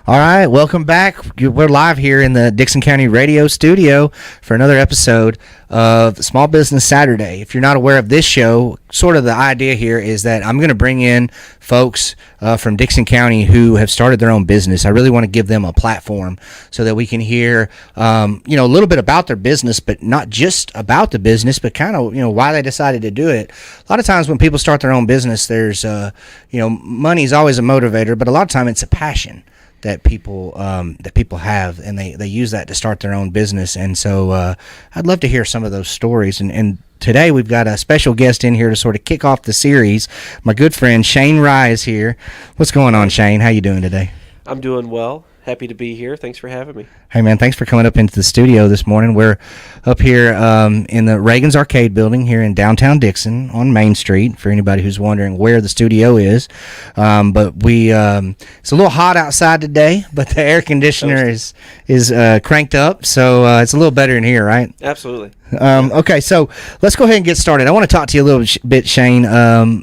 All right, welcome back. We're live here in the Dixon County Radio Studio for another episode of Small Business Saturday. If you're not aware of this show, sort of the idea here is that I'm going to bring in folks from Dixon County who have started their own business. I really want to give them a platform so that we can hear, a little bit about their business, but not just about the business, but kind of, why they decided to do it. A lot of times when people start their own business, there's, money is always a motivator, but a lot of time it's a passion that people have, and they use that to start their own business. And so I'd love to hear some of those stories. And today we've got a special guest in here to sort of kick off the series. My good friend Shane RyeGuy is here. What's going on, Shane? How you doing today? I'm doing well. Happy to be here. Thanks for having me. Hey, man, thanks for coming up into the studio this morning. We're up here in the Reagan's Arcade building here in downtown Dixon on Main Street, for anybody who's wondering where the studio is. But it's a little hot outside today, but the air conditioner is cranked up, so it's a little better in here, right? Absolutely. Okay, so let's go ahead and get started. I want to talk to you a little bit, Shane,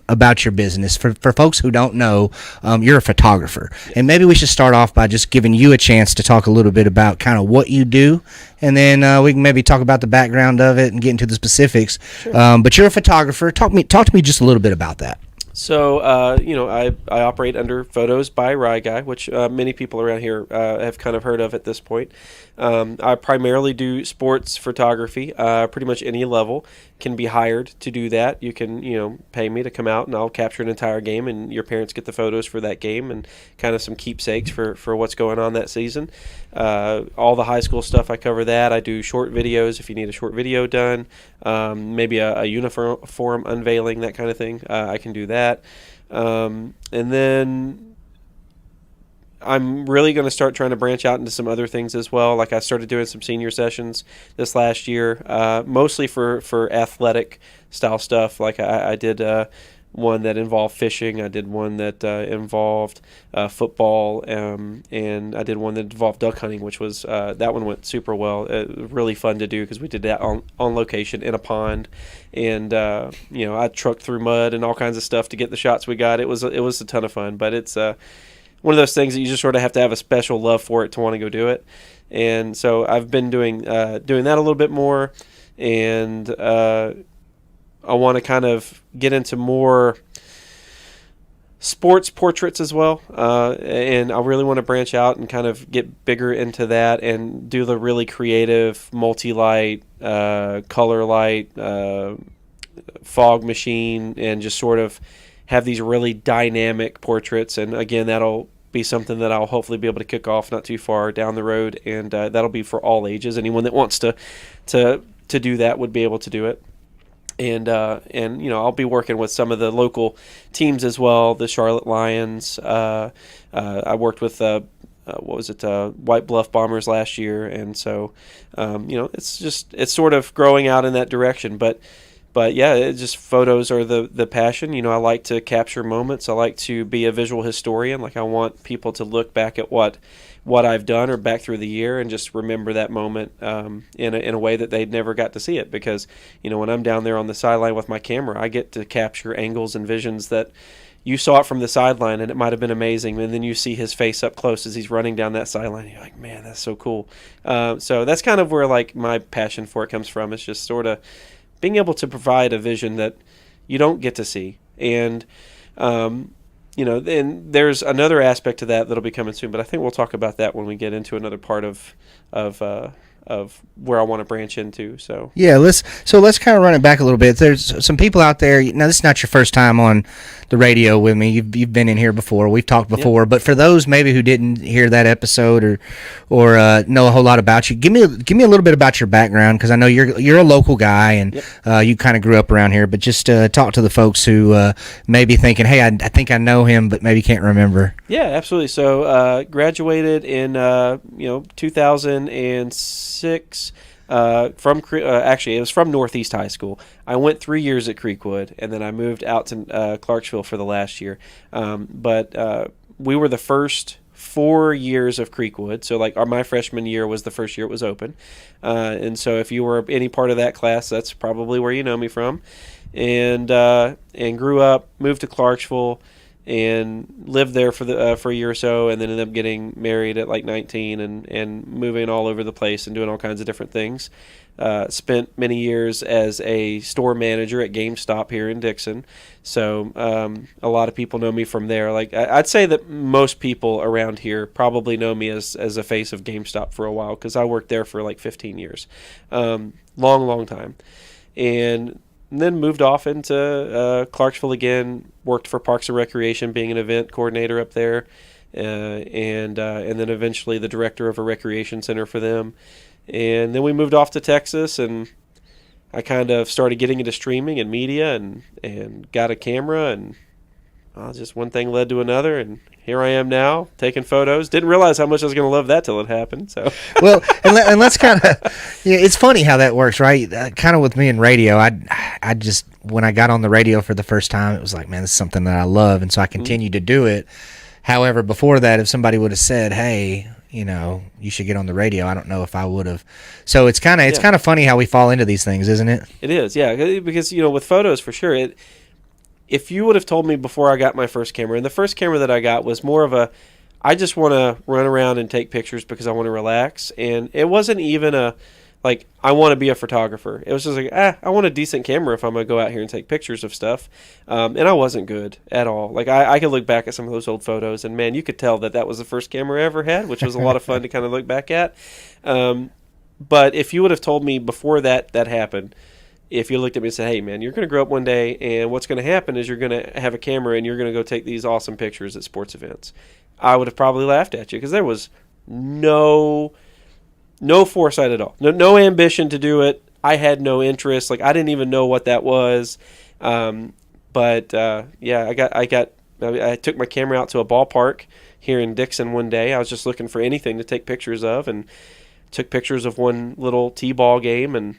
about your business. For folks who don't know, you're a photographer. Yes. And maybe we should start off by just giving you a chance to talk a little bit about kind of what you do, and then we can maybe talk about the background of it and get into the specifics. Sure. But you're a photographer. Talk to me just a little bit about that. So, I operate under Photos by RyeGuy, which many people around here have kind of heard of at this point. I primarily do sports photography. Pretty much any level can be hired to do that. You can, pay me to come out and I'll capture an entire game, and your parents get the photos for that game and kind of some keepsakes for what's going on that season. All the high school stuff, I cover that. I do short videos if you need a short video done, maybe a uniform unveiling, that kind of thing. I can do that. And then I'm really going to start trying to branch out into some other things as well. Like I started doing some senior sessions this last year, mostly for athletic style stuff. Like I did one that involved fishing. I did one that involved football, and I did one that involved duck hunting, which was that one went super well. Really fun to do because we did that on location in a pond, and I trucked through mud and all kinds of stuff to get the shots we got. It was a ton of fun, but it's one of those things that you just sort of have to have a special love for it to want to go do it. And so I've been doing that a little bit more, and I want to kind of get into more sports portraits as well, and I really want to branch out and kind of get bigger into that and do the really creative multi-light, color light, fog machine, and just sort of have these really dynamic portraits. And again, that'll be something that I'll hopefully be able to kick off not too far down the road, and that'll be for all ages. Anyone that wants to do that would be able to do it. And I'll be working with some of the local teams as well, the Charlotte Lions. I worked with White Bluff Bombers last year, and so it's sort of growing out in that direction. But yeah, it's just photos are the passion. I like to capture moments. I like to be a visual historian. Like I want people to look back at what I've done or back through the year and just remember that moment in a way that they never got to see it. Because, when I'm down there on the sideline with my camera, I get to capture angles and visions that you saw it from the sideline and it might have been amazing. And then you see his face up close as he's running down that sideline. And you're like, man, that's so cool. So that's kind of where like my passion for it comes from. It's just sort of being able to provide a vision that you don't get to see. And, then there's another aspect to that that'll be coming soon, but I think we'll talk about that when we get into another part of where I want to branch into. So yeah, let's kind of run it back a little bit. There's some people out there. Now, this is not your first time on the radio with me. You've been in here before. We've talked before. Yep. But for those maybe who didn't hear that episode or know a whole lot about you, give me a little bit about your background, because I know you're a local guy and yep. You kind of grew up around here. But just talk to the folks who may be thinking, hey, I think I know him, but maybe can't remember. Yeah, absolutely. So graduated in 2006. Actually, it was from Northeast High School. I went 3 years at Creekwood, and then I moved out to Clarksville for the last year. But we were the first 4 years of Creekwood. So like my freshman year was the first year it was open. And so if you were any part of that class, that's probably where you know me from. And grew up, moved to Clarksville, and lived there for a year or so, and then ended up getting married at like 19 and moving all over the place and doing all kinds of different things. Spent many years as a store manager at GameStop here in Dixon, so a lot of people know me from there. Like I'd say that most people around here probably know me as a face of GameStop for a while, because I worked there for like 15 years, long time, and then moved off into Clarksville again. Worked for Parks and Recreation, being an event coordinator up there, and then eventually the director of a recreation center for them. And then we moved off to Texas, and I kind of started getting into streaming and media, and got a camera, and just one thing led to another, and here I am now taking photos. Didn't realize how much I was going to love that till it happened. So well, and let's kind of, it's funny how that works, right? Kind of with me in radio, I just, when I got on the radio for the first time, it was like, man, this is something that I love, and so I continued to do it. However, before that, if somebody would have said, hey, you should get on the radio, I don't know if I would have. So it's kind of funny how we fall into these things, isn't it? It is, yeah, because with photos, for sure, if you would have told me before I got my first camera, and the first camera that I got was more of I just want to run around and take pictures because I want to relax, and it wasn't even I want to be a photographer. It was just like, I want a decent camera if I'm going to go out here and take pictures of stuff. And I wasn't good at all. Like, I could look back at some of those old photos, and, man, you could tell that was the first camera I ever had, which was a lot of fun to kind of look back at. But if you would have told me before that happened, if you looked at me and said, hey, man, you're going to grow up one day, and what's going to happen is you're going to have a camera, and you're going to go take these awesome pictures at sports events, I would have probably laughed at you, because there was no foresight at all. No ambition to do it. I had no interest. Like, I didn't even know what that was. I took my camera out to a ballpark here in Dixon one day. I was just looking for anything to take pictures of, and took pictures of one little T-ball game, and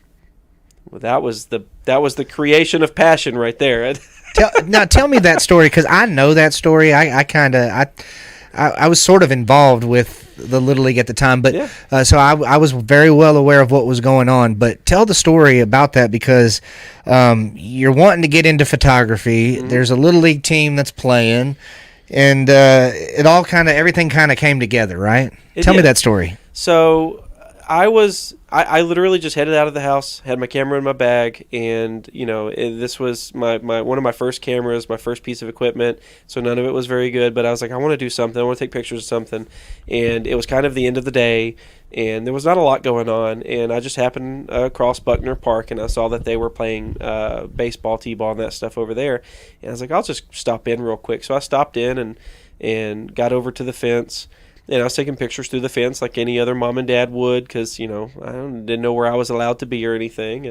that was the creation of passion right there. Tell me that story, because I know that story. I was sort of involved with the Little League at the time, but yeah. So I was very well aware of what was going on. But tell the story about that, because you're wanting to get into photography. Mm-hmm. There's a Little League team that's playing, and everything kind of came together, right? Tell me that story. So I literally just headed out of the house, had my camera in my bag, and this was my one of my first cameras, my first piece of equipment. So none of it was very good, but I was like, I want to do something. I want to take pictures of something. And it was kind of the end of the day, and there was not a lot going on. And I just happened across Buckner Park, and I saw that they were playing baseball, t-ball, and that stuff over there. And I was like, I'll just stop in real quick. So I stopped in and got over to the fence. And I was taking pictures through the fence like any other mom and dad would, because I didn't know where I was allowed to be or anything,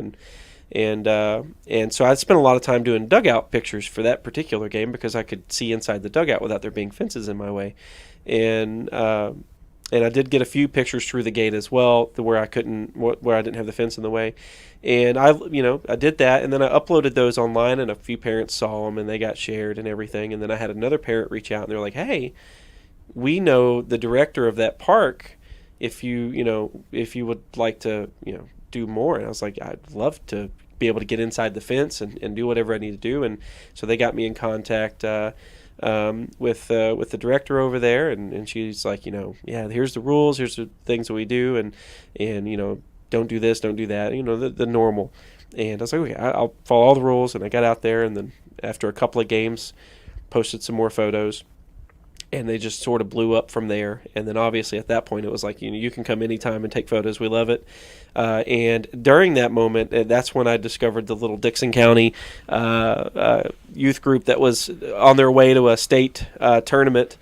and so I spent a lot of time doing dugout pictures for that particular game, because I could see inside the dugout without there being fences in my way, and I did get a few pictures through the gate as well, where I didn't have the fence in the way, and I did that, and then I uploaded those online, and a few parents saw them, and they got shared and everything, and then I had another parent reach out, and they're like, hey, we know the director of that park. If you would like to, do more. And I was like, I'd love to be able to get inside the fence and do whatever I need to do. And so they got me in contact with the director over there, and she's like, yeah, here's the rules, here's the things that we do, and don't do this, don't do that, the normal. And I was like, okay, I'll follow all the rules. And I got out there, and then after a couple of games, posted some more photos. And they just sort of blew up from there. And then obviously at that point it was like, you can come anytime and take photos. We love it. And during that moment, that's when I discovered the little Dixon County youth group that was on their way to a state tournament.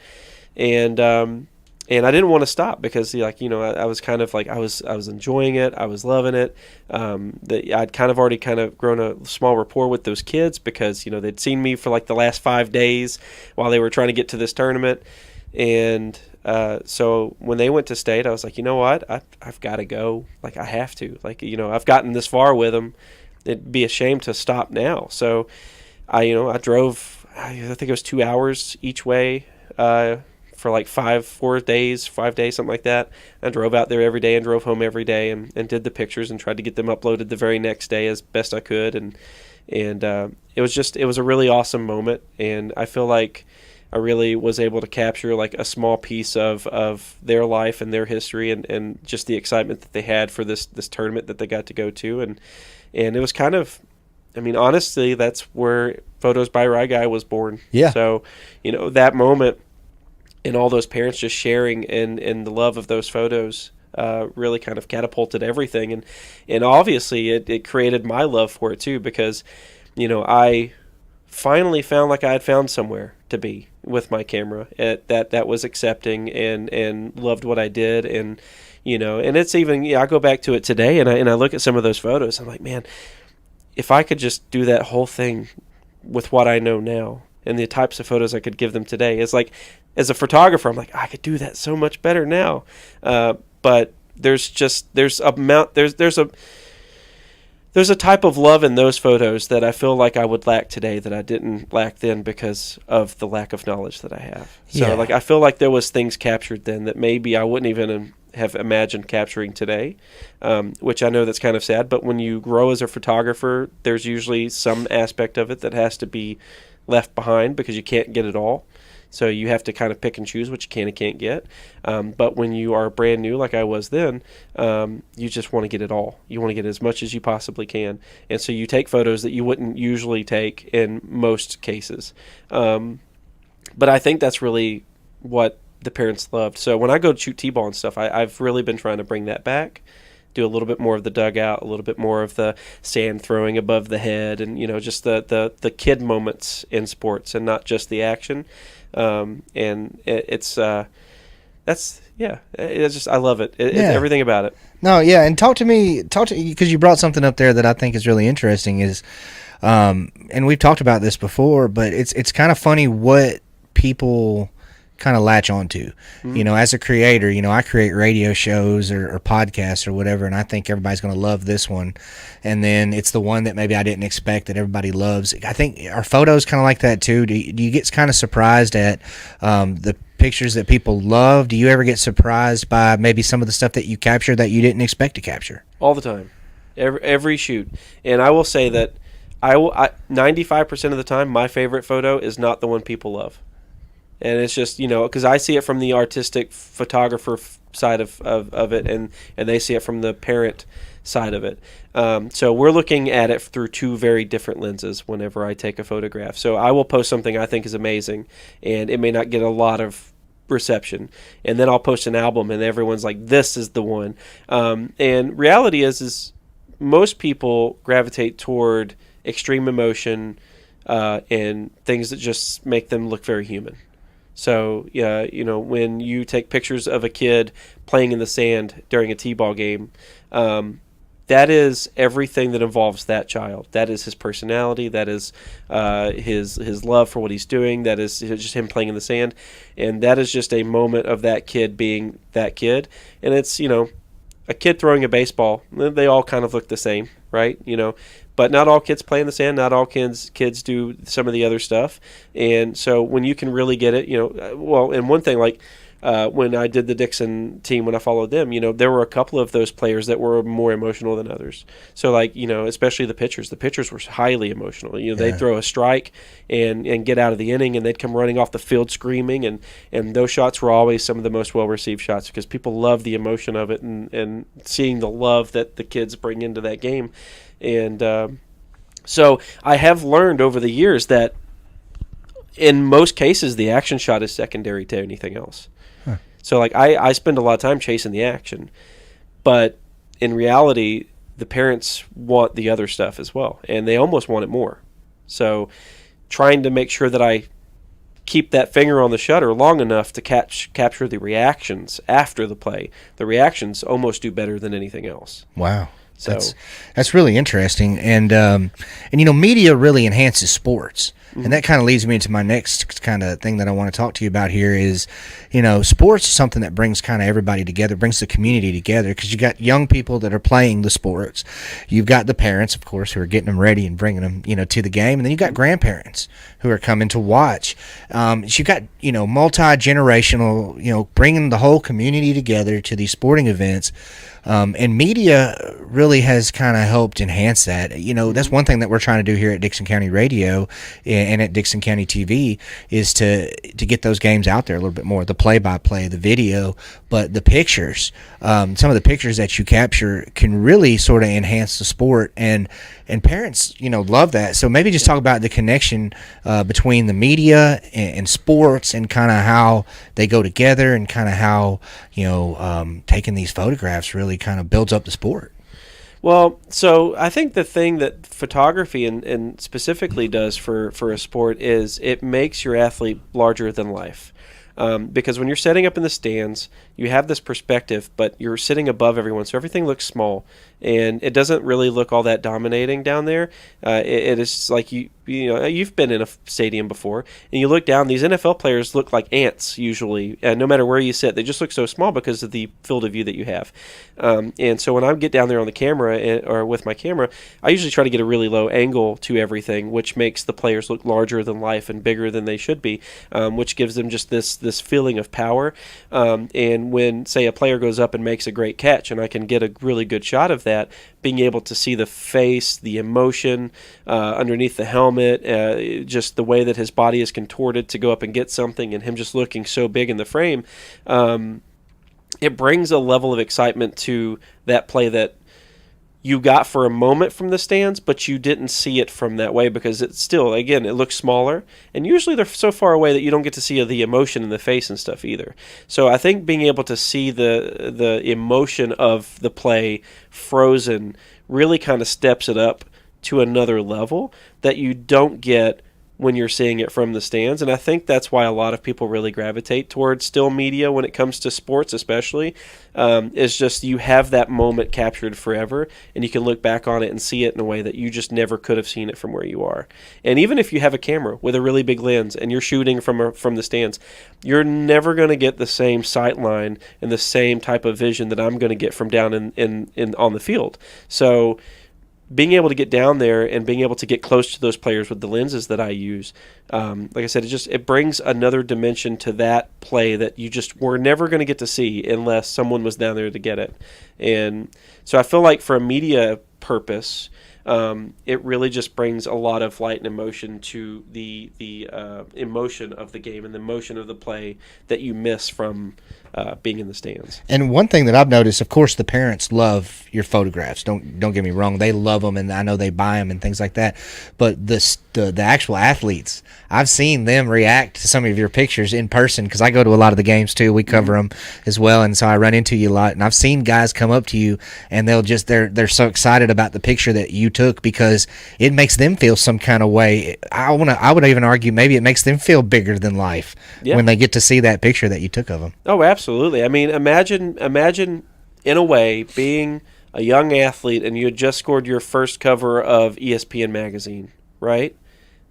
And I didn't want to stop, because I was kind of like, I was enjoying it. I was loving it. I'd kind of already grown a small rapport with those kids, because they'd seen me for like the last 5 days while they were trying to get to this tournament. And so when they went to state, I was like, you know what? I've got to go. Like, I have to. Like, I've gotten this far with them. It'd be a shame to stop now. So I drove, I think it was 2 hours each way, for like 5 days, something like that. I drove out there every day and drove home every day, and did the pictures and tried to get them uploaded the very next day as best I could. And it was a really awesome moment. And I feel like I really was able to capture like a small piece of their life and their history, and just the excitement that they had for this tournament that they got to go to, and it was kind of, I mean, honestly, that's where Photos by RyeGuy was born. Yeah. So, that moment and all those parents just sharing and the love of those photos really kind of catapulted everything. And obviously it created my love for it too, because, I finally found like I had found somewhere to be with my camera that was accepting and loved what I did. And, and it's even, I go back to it today and I look at some of those photos. I'm like, man, if I could just do that whole thing with what I know now and the types of photos I could give them today, it's like, as a photographer, I'm like, I could do that so much better now. But there's a type of love in those photos that I feel like I would lack today that I didn't lack then because of the lack of knowledge that I have. So like, I feel like there was things captured then that maybe I wouldn't even have imagined capturing today, which I know that's kind of sad. But when you grow as a photographer, there's usually some aspect of it that has to be left behind because you can't get it all. So you have to kind of pick and choose what you can and can't get. But when you are brand new, like I was then, you just want to get it all. You want to get as much as you possibly can. And so you take photos that you wouldn't usually take in most cases. But I think that's really what the parents loved. So when I go shoot T-ball and stuff, I've really been trying to bring that back. Do a little bit more of the dugout, a little bit more of the sand throwing above the head, and just the kid moments in sports, and not just the action. And it's just I love it. It's everything about it. No, yeah, and talk to me because you brought something up there that I think is really interesting. Is and we've talked about this before, but it's kind of funny what people kind of latch onto. Mm-hmm. As a creator, I create radio shows or podcasts or whatever, and I think everybody's going to love this one, and then it's the one that maybe I didn't expect that everybody loves. I think our photos kind of like that too. Do you get kind of surprised at the pictures that people love? Do you ever get surprised by maybe some of the stuff that you capture that you didn't expect to capture? All the time, every shoot. And I will say that I 95% of the time, my favorite photo is not the one people love. And it's just, because I see it from the artistic photographer side of it, and they see it from the parent side of it. So we're looking at it through two very different lenses whenever I take a photograph. So I will post something I think is amazing, and it may not get a lot of reception. And then I'll post an album, and everyone's like, this is the one. And reality is most people gravitate toward extreme emotion and things that just make them look very human. So, when you take pictures of a kid playing in the sand during a T-ball game, that is everything that involves that child. That is his personality. That is his love for what he's doing. That is just him playing in the sand. And that is just a moment of that kid being that kid. And it's, a kid throwing a baseball. They all kind of look the same, right? But not all kids play in the sand. Not all kids do some of the other stuff. And so when you can really get it, and one thing, like when I did the Dixon team, when I followed them, there were a couple of those players that were more emotional than others. So like, especially the pitchers. The pitchers were highly emotional. They'd throw a strike and get out of the inning, and they'd come running off the field screaming. And those shots were always some of the most well-received shots because people love the emotion of it and seeing the love that the kids bring into that game. And so I have learned over the years that in most cases, the action shot is secondary to anything else. Huh. So like I spend a lot of time chasing the action, but in reality, the parents want the other stuff as well, and they almost want it more. So trying to make sure that I keep that finger on the shutter long enough to capture the reactions after the play. The reactions almost do better than anything else. Wow. So that's really interesting, and media really enhances sports, and that kind of leads me into my next kind of thing that I want to talk to you about here is, sports is something that brings kind of everybody together, brings the community together, because you got young people that are playing the sports, you've got the parents, of course, who are getting them ready and bringing them, to the game, and then you got grandparents who are coming to watch. You've got multi-generational, bringing the whole community together to these sporting events, and media really really has kind of helped enhance that. You know, that's one thing that we're trying to do here at Dickson County Radio and at Dickson County TV is to get those games out there a little bit more. The play-by-play, the video, but the pictures. Some of the pictures that you capture can really sort of enhance the sport, and parents, you know, love that. So maybe just talk about the connection between the media and sports, and kind of how they go together, and kind of how, you know, taking these photographs really kind of builds up the sport. Well, so I think the thing that photography and specifically does for a sport is it makes your athlete larger than life. Because when you're setting up in the stands, you have this perspective, but you're sitting above everyone, so everything looks small, and it doesn't really look all that dominating down there. It is like you know, you've been in a stadium before, and you look down. These NFL players look like ants usually, no matter where you sit. They just look so small because of the field of view that you have. And so when I get down there on the camera or with my camera, I usually try to get a really low angle to everything, which makes the players look larger than life and bigger than they should be, which gives them just this feeling of power. And when, say, a player goes up and makes a great catch, and I can get a really good shot of that, being able to see the face, the emotion underneath the helmet, just the way that his body is contorted to go up and get something, and him just looking so big in the frame, it brings a level of excitement to that play that you got for a moment from the stands, but you didn't see it from that way because it's still, again, it looks smaller, and usually they're so far away that you don't get to see the emotion in the face and stuff either. So I think being able to see the emotion of the play frozen really kind of steps it up to another level that you don't get when you're seeing it from the stands. And I think that's why a lot of people really gravitate towards still media when it comes to sports, especially, is just you have that moment captured forever, and you can look back on it and see it in a way that you just never could have seen it from where you are. And even if you have a camera with a really big lens and you're shooting from the stands, you're never going to get the same sight line and the same type of vision that I'm going to get from down in on the field. So being able to get down there and being able to get close to those players with the lenses that I use, like I said, it brings another dimension to that play that you just were never going to get to see unless someone was down there to get it. And so I feel like for a media purpose, it really just brings a lot of light and emotion to the emotion of the game and the emotion of the play that you miss from being in the stands. And one thing that I've noticed, of course, the parents love your photographs. Don't get me wrong; they love them, and I know they buy them and things like that. But the actual athletes, I've seen them react to some of your pictures in person because I go to a lot of the games too. We cover them as well, and so I run into you a lot. And I've seen guys come up to you, and they're so excited about the picture that you took because it makes them feel some kind of way. I would even argue maybe it makes them feel bigger than life when they get to see that picture that you took of them. Oh, absolutely. I mean, imagine in a way being a young athlete and you had just scored your first cover of ESPN magazine, right?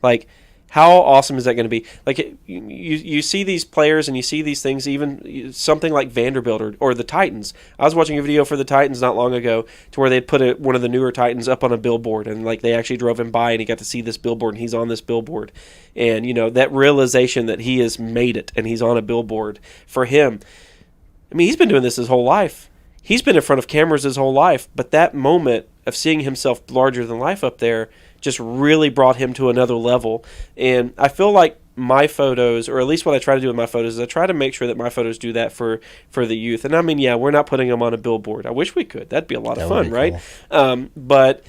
Like, how awesome is that going to be? Like, you see these players and you see these things, even something like Vanderbilt or the Titans. I was watching a video for the Titans not long ago to where they'd put one of the newer Titans up on a billboard, and like they actually drove him by and he got to see this billboard and he's on this billboard. And, you know, that realization that he has made it and he's on a billboard for him. I mean, he's been doing this his whole life. He's been in front of cameras his whole life, but that moment of seeing himself larger than life up there just really brought him to another level. And I feel like my photos, or at least what I try to do with my photos, is I try to make sure that my photos do that for the youth. And I mean, yeah, we're not putting them on a billboard. I wish we could. That'd be a lot of fun, right? Cool. But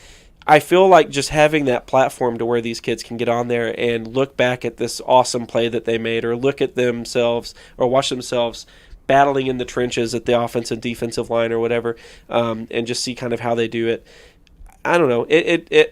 I feel like just having that platform to where these kids can get on there and look back at this awesome play that they made, or look at themselves or watch themselves battling in the trenches at the offensive and defensive line or whatever, and just see kind of how they do it. I don't know.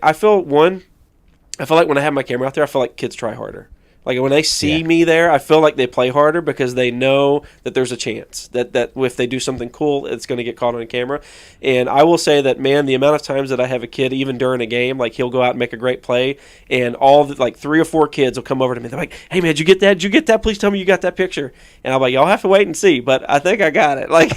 I feel like when I have my camera out there, I feel like kids try harder. Like when they see me there, I feel like they play harder because they know that there's a chance that if they do something cool, it's going to get caught on camera. And I will say that, man, the amount of times that I have a kid, even during a game, like he'll go out and make a great play, and like 3 or 4 kids will come over to me. They're like, "Hey, man, did you get that? Did you get that? Please tell me you got that picture." And I'm like, "Y'all have to wait and see," but I think I got it. Like.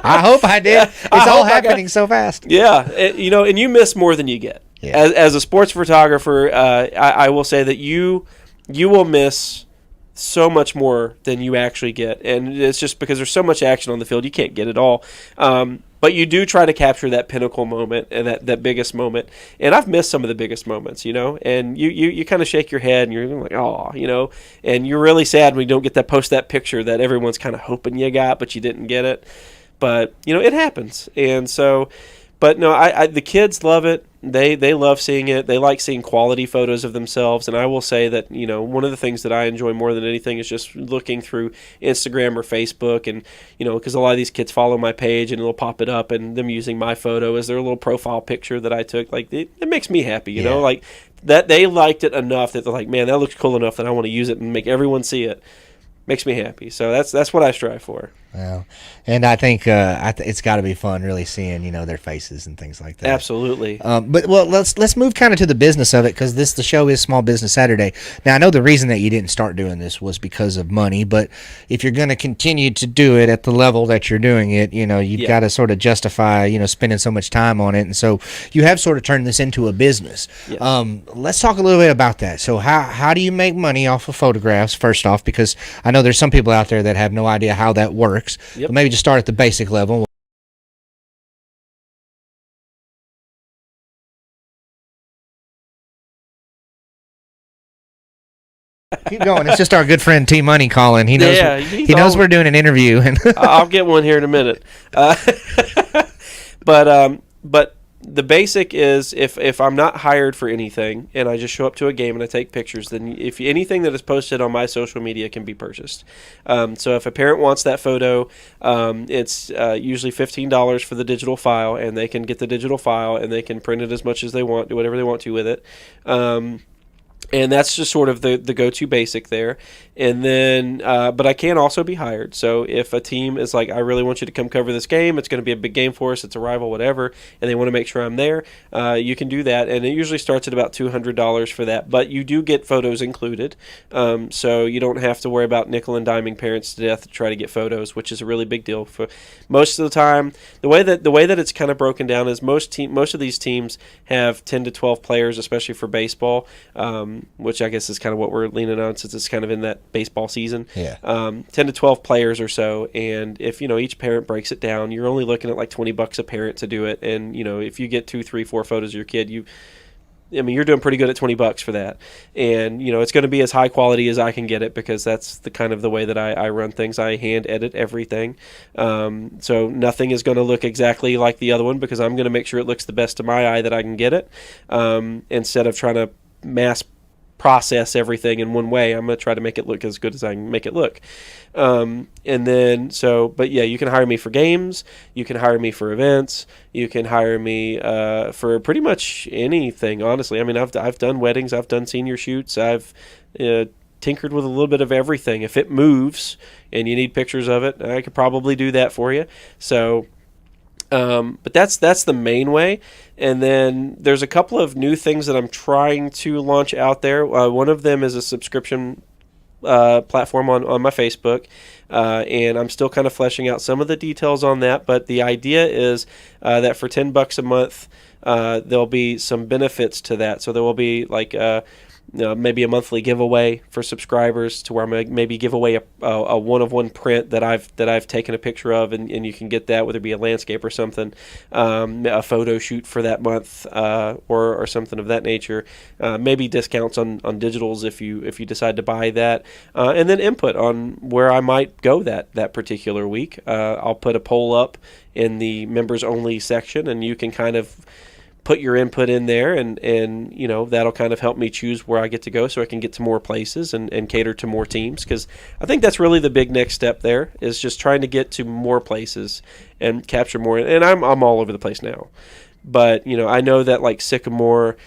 I hope I did. It's all happening so fast. Yeah, and you miss more than you get. Yeah. As a sports photographer, I will say that you will miss so much more than you actually get, and it's just because there's so much action on the field, you can't get it all. But but you do try to capture that pinnacle moment and that biggest moment. And I've missed some of the biggest moments, and you kind of shake your head and you're like, oh, and you're really sad when you don't get that post that picture that everyone's kind of hoping you got, but you didn't get it. But, it happens. And so, but no, the kids love it. They love seeing it. They like seeing quality photos of themselves. And I will say that, one of the things that I enjoy more than anything is just looking through Instagram or Facebook. And, because a lot of these kids follow my page and it'll pop it up and them using my photo as their little profile picture that I took. Like, it makes me happy, you know, like that they liked it enough that they're like, man, that looks cool enough that I want to use it and make everyone see it. Makes me happy. So that's what I strive for. Well, and I think it's got to be fun really seeing their faces and things like that. Absolutely. But let's move kind of to the business of it, because the show is Small Business Saturday. Now I know the reason that you didn't start doing this was because of money, but if you're going to continue to do it at the level that you're doing it, you've got to sort of justify spending so much time on it, and so you have sort of turned this into a business. Yeah. Let's talk a little bit about that. So how do you make money off of photographs? First off, because I know there's some people out there that have no idea how that works. Yep. But maybe just start at the basic level. Keep going. It's just our good friend T Money calling. He knows. Yeah, he knows we're doing an interview, and I'll get one here in a minute. But the basic is if I'm not hired for anything and I just show up to a game and I take pictures, then if anything that is posted on my social media can be purchased. So if a parent wants that photo, it's usually $15 for the digital file, and they can get the digital file and they can print it as much as they want, do whatever they want to with it. And that's just sort of the go-to basic there. And then, but I can also be hired. So if a team is like, I really want you to come cover this game, it's going to be a big game for us, it's a rival, whatever, and they want to make sure I'm there, you can do that. And it usually starts at about $200 for that. But you do get photos included. So you don't have to worry about nickel and diming parents to death to try to get photos, which is a really big deal. For most of the time, the way that it's kind of broken down is most of these teams have 10 to 12 players, especially for baseball. Which I guess is kind of what we're leaning on since it's kind of in that baseball season. Yeah. 10 to 12 players or so, and if each parent breaks it down, you're only looking at like $20 a parent to do it. And if you get 2, 3, 4 photos of your kid, you're doing pretty good at $20 for that. And it's going to be as high quality as I can get it, because that's the kind of the way that I run things. I hand edit everything, so nothing is going to look exactly like the other one, because I'm going to make sure it looks the best to my eye that I can get it, instead of trying to mass process everything in one way. I'm going to try to make it look as good as I can make it look. And then, but yeah, you can hire me for games. You can hire me for events. You can hire me for pretty much anything, honestly. I mean, I've done weddings. I've done senior shoots. I've tinkered with a little bit of everything. If it moves and you need pictures of it, I could probably do that for you. So, but that's the main way. And then there's a couple of new things that I'm trying to launch out there. One of them is a subscription platform on my Facebook, and I'm still kind of fleshing out some of the details on that. But the idea is that for $10 a month, there'll be some benefits to that. So there will be like maybe a monthly giveaway for subscribers, to where I maybe give away a one-of-one print that I've taken a picture of, and you can get that, whether it be a landscape or something, a photo shoot for that month, or something of that nature. Maybe discounts on digitals if you decide to buy that, and then input on where I might go that particular week. I'll put a poll up in the members only section, and you can kind of put your input in there, and that'll kind of help me choose where I get to go, so I can get to more places and cater to more teams, because I think that's really the big next step there, is just trying to get to more places and capture more. And I'm all over the place now, but I know that like Sycamore,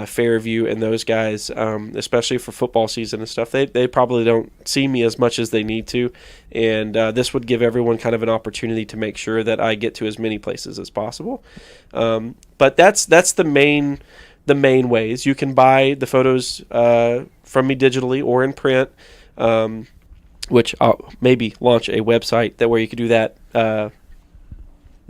Fairview, and those guys, especially for football season and stuff, they probably don't see me as much as they need to, and this would give everyone kind of an opportunity to make sure that I get to as many places as possible. But that's the main ways. You can buy the photos from me digitally or in print, which I'll maybe launch a website where you can do that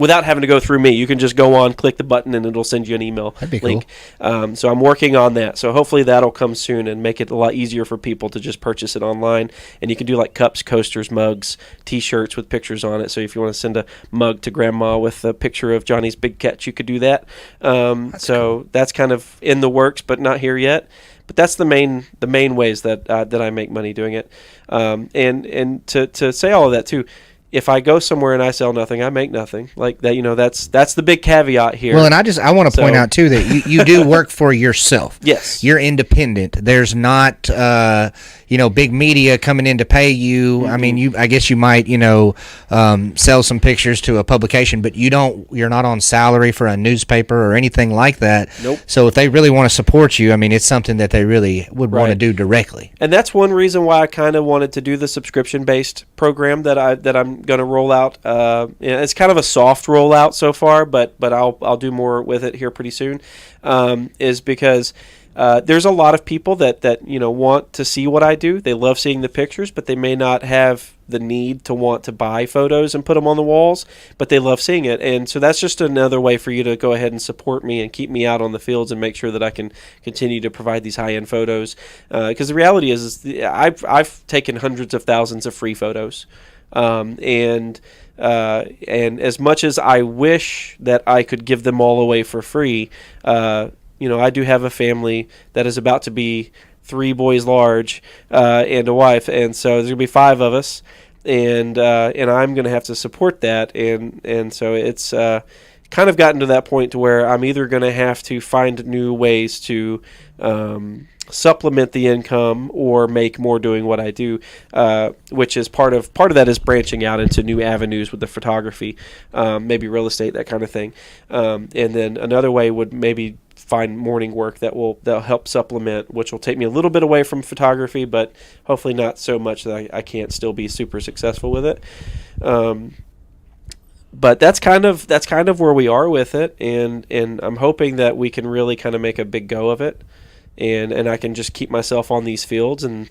without having to go through me. You can just go on, click the button, and it'll send you an email link. Cool. So I'm working on that. So hopefully that'll come soon and make it a lot easier for people to just purchase it online. And you can do like cups, coasters, mugs, T-shirts with pictures on it. So if you want to send a mug to Grandma with a picture of Johnny's big catch, you could do that. That's cool. That's kind of in the works, but not here yet. But that's the main ways that I make money doing it. And to say all of that too. If I go somewhere and I sell nothing, I make nothing. Like that, that's the big caveat here. Well, and I want to point out too that you do work for yourself. Yes, you're independent. There's not big media coming in to pay you. Mm-hmm. I mean, I guess you might sell some pictures to a publication, but you're not on salary for a newspaper or anything like that. Nope. So if they really want to support you, I mean, it's something that they really would want to do directly. And that's one reason why I kind of wanted to do the subscription-based program that I'm going to roll out. It's kind of a soft rollout so far, but I'll do more with it here pretty soon. Is because there's a lot of people that want to see what I do. They love seeing the pictures, but they may not have the need to want to buy photos and put them on the walls, but they love seeing it. And so that's just another way for you to go ahead and support me and keep me out on the fields and make sure that I can continue to provide these high-end photos. Because the reality is I've taken hundreds of thousands of free photos. And as much as I wish that I could give them all away for free, I do have a family that is about to be 3 boys large, and a wife. And so there's going to be 5 of us, and I'm going to have to support that. And so it's, kind of gotten to that point to where I'm either going to have to find new ways to, supplement the income or make more doing what I do, which is part of that is branching out into new avenues with the photography, maybe real estate, that kind of thing. And then another way would maybe find morning work that'll help supplement, which will take me a little bit away from photography, but hopefully not so much that I can't still be super successful with it. But that's kind of where we are with it, and I'm hoping that we can really kind of make a big go of it. And I can just keep myself on these fields and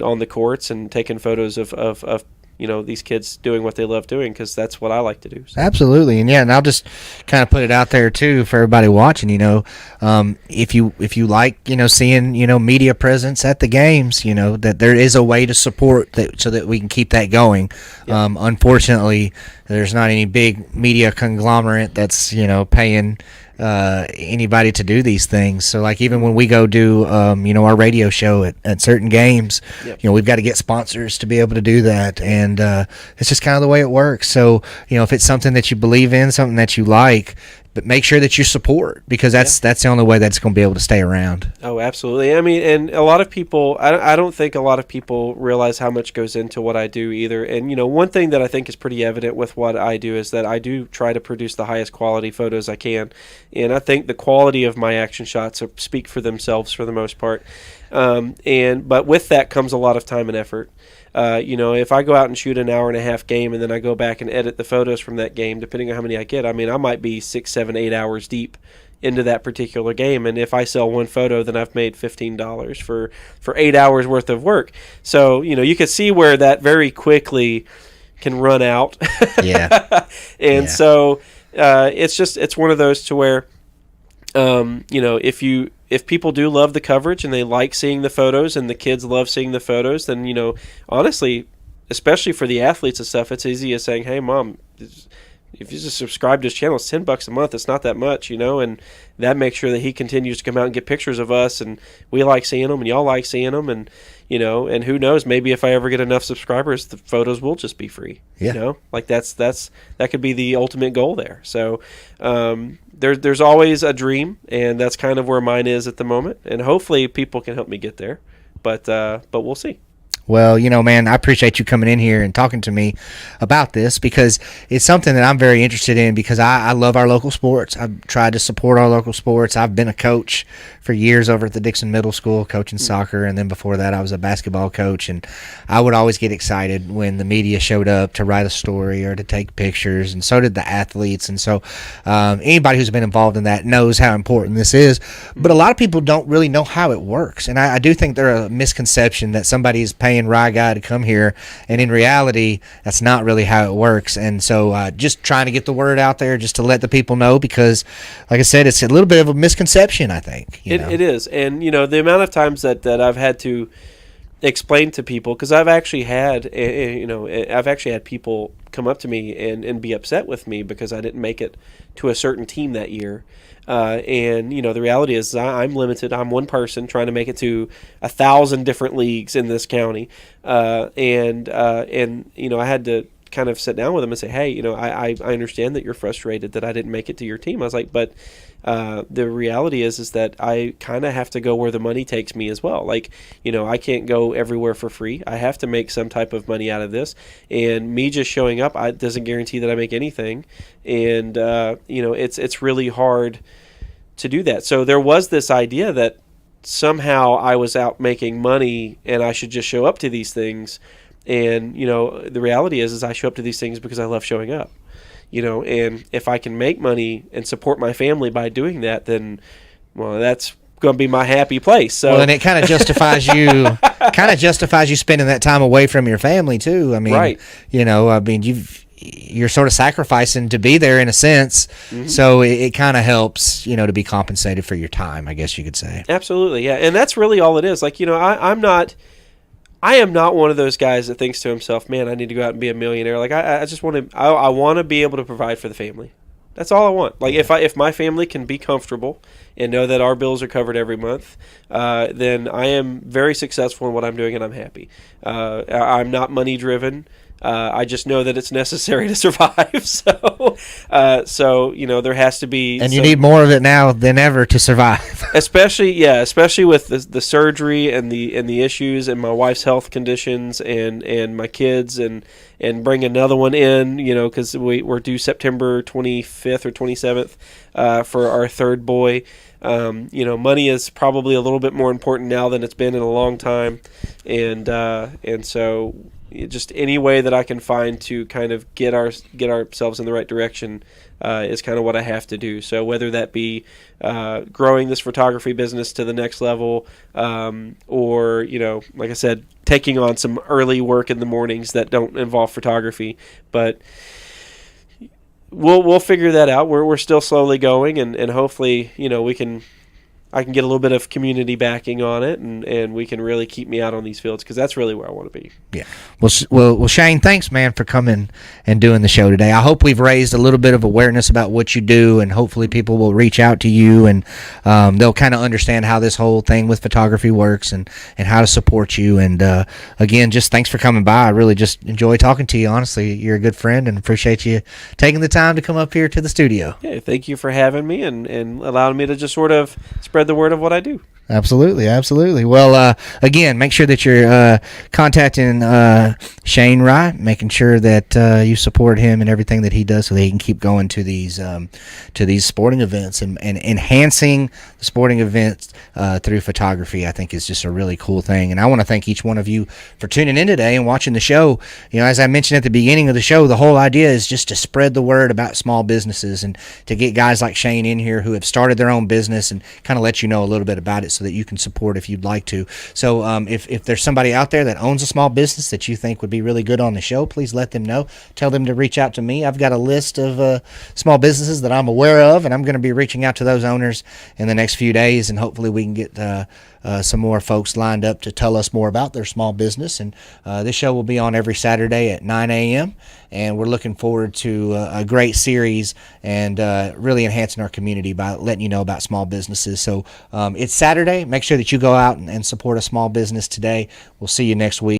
on the courts and taking photos of these kids doing what they love doing, because that's what I like to do. So. Absolutely. And I'll just kind of put it out there too for everybody watching, if you like, seeing, media presence at the games, that there is a way to support that so that we can keep that going. Yep. Unfortunately, there's not any big media conglomerate that's, paying anybody to do these things. So like even when we go do our radio show at certain games, yep. We've got to get sponsors to be able to do that, and it's just kind of the way it works. So if it's something that you believe in, something that you like, but make sure that you support, because that's the only way that's going to be able to stay around. Oh, absolutely. I mean, and a lot of people, I don't think a lot of people realize how much goes into what I do either. And, one thing that I think is pretty evident with what I do is that I do try to produce the highest quality photos I can. And I think the quality of my action shots speak for themselves for the most part. But with that comes a lot of time and effort. If I go out and shoot an hour and a half game and then I go back and edit the photos from that game, depending on how many I get, I mean, I might be 6, 7, 8 hours deep into that particular game. And if I sell one photo, then I've made $15 for 8 hours worth of work. So, you can see where that very quickly can run out. Yeah. And so it's one of those to where, if people do love the coverage and they like seeing the photos and the kids love seeing the photos, then, honestly, especially for the athletes and stuff, it's easy as saying, hey, Mom, if you just subscribe to his channel, it's $10 a month. It's not that much, and that makes sure that he continues to come out and get pictures of us, and we like seeing them and y'all like seeing them, and, and who knows, maybe if I ever get enough subscribers, the photos will just be free. Yeah. Like that could be the ultimate goal there. So, there's always a dream, and that's kind of where mine is at the moment, and hopefully people can help me get there, but we'll see. Well, man, I appreciate you coming in here and talking to me about this, because it's something that I'm very interested in, because I love our local sports. I've tried to support our local sports. I've been a coach for years over at the Dixon Middle School coaching soccer, and then before that I was a basketball coach, and I would always get excited when the media showed up to write a story or to take pictures, and so did the athletes. And so anybody who's been involved in that knows how important this is, but a lot of people don't really know how it works. And I do think there's a misconception that somebody is paying paying RyeGuy to come here, and in reality, that's not really how it works. And so just trying to get the word out there just to let the people know, because, like I said, it's a little bit of a misconception, I think. It is. And, the amount of times that I've had to explain to people, because I've actually had people come up to me and be upset with me because I didn't make it to a certain team that year. And the reality is I'm limited. I'm one person trying to make it to 1,000 different leagues in this county. And I had to kind of sit down with them and say, hey, I understand that you're frustrated that I didn't make it to your team. I was like, but the reality is that I kind of have to go where the money takes me as well. Like, I can't go everywhere for free. I have to make some type of money out of this. And me just showing up, doesn't guarantee that I make anything. And, it's really hard to do that. So there was this idea that somehow I was out making money and I should just show up to these things. And, the reality is I show up to these things because I love showing up, and if I can make money and support my family by doing that, then, well, that's going to be my happy place. So, well, and it kind of justifies you spending that time away from your family too. I mean, right. You're sort of sacrificing to be there in a sense. Mm-hmm. So it kind of helps, to be compensated for your time, I guess you could say. Absolutely. Yeah. And that's really all it is. Like, I am not one of those guys that thinks to himself, man, I need to go out and be a millionaire. Like, I just want to, I want to be able to provide for the family. That's all I want. Like, if my family can be comfortable and know that our bills are covered every month, then I am very successful in what I'm doing and I'm happy. I'm not money driven. I just know that it's necessary to survive. So there has to be, and you need more of it now than ever to survive. especially with the surgery and the issues and my wife's health conditions and my kids and bring another one in, because we're due September 25th or 27th for our third boy. Money is probably a little bit more important now than it's been in a long time, and so. Just any way that I can find to kind of get ourselves in the right direction is kind of what I have to do. So whether that be growing this photography business to the next level, or like I said, taking on some early work in the mornings that don't involve photography, but we'll figure that out. We're still slowly going, and hopefully I can get a little bit of community backing on it, and we can really keep me out on these fields, because that's really where I want to be. Yeah. Well, Shane, thanks, man, for coming and doing the show today. I hope we've raised a little bit of awareness about what you do, and hopefully people will reach out to you, and they'll kind of understand how this whole thing with photography works and how to support you. And again, just thanks for coming by. I really just enjoy talking to you. Honestly, you're a good friend, and appreciate you taking the time to come up here to the studio. Yeah, thank you for having me and allowing me to just sort of spread the word of what I do. Absolutely. Well, again, make sure that you're contacting Shane Rye, making sure that you support him and everything that he does, so that he can keep going to these sporting events and enhancing the sporting events through photography. I think is just a really cool thing, and I want to thank each one of you for tuning in today and watching the show. As I mentioned at the beginning of the show, the whole idea is just to spread the word about small businesses and to get guys like Shane in here who have started their own business and kind of let you know a little bit about it, so that you can support if you'd like to. So if there's somebody out there that owns a small business that you think would be really good on the show, please let them know. Tell them to reach out to me. I've got a list of small businesses that I'm aware of, and I'm going to be reaching out to those owners in the next few days, and hopefully we can get some more folks lined up to tell us more about their small business. And this show will be on every Saturday at 9 a.m., and we're looking forward to a great series and really enhancing our community by letting you know about small businesses. So it's Saturday. Make sure that you go out and support a small business today. We'll see you next week.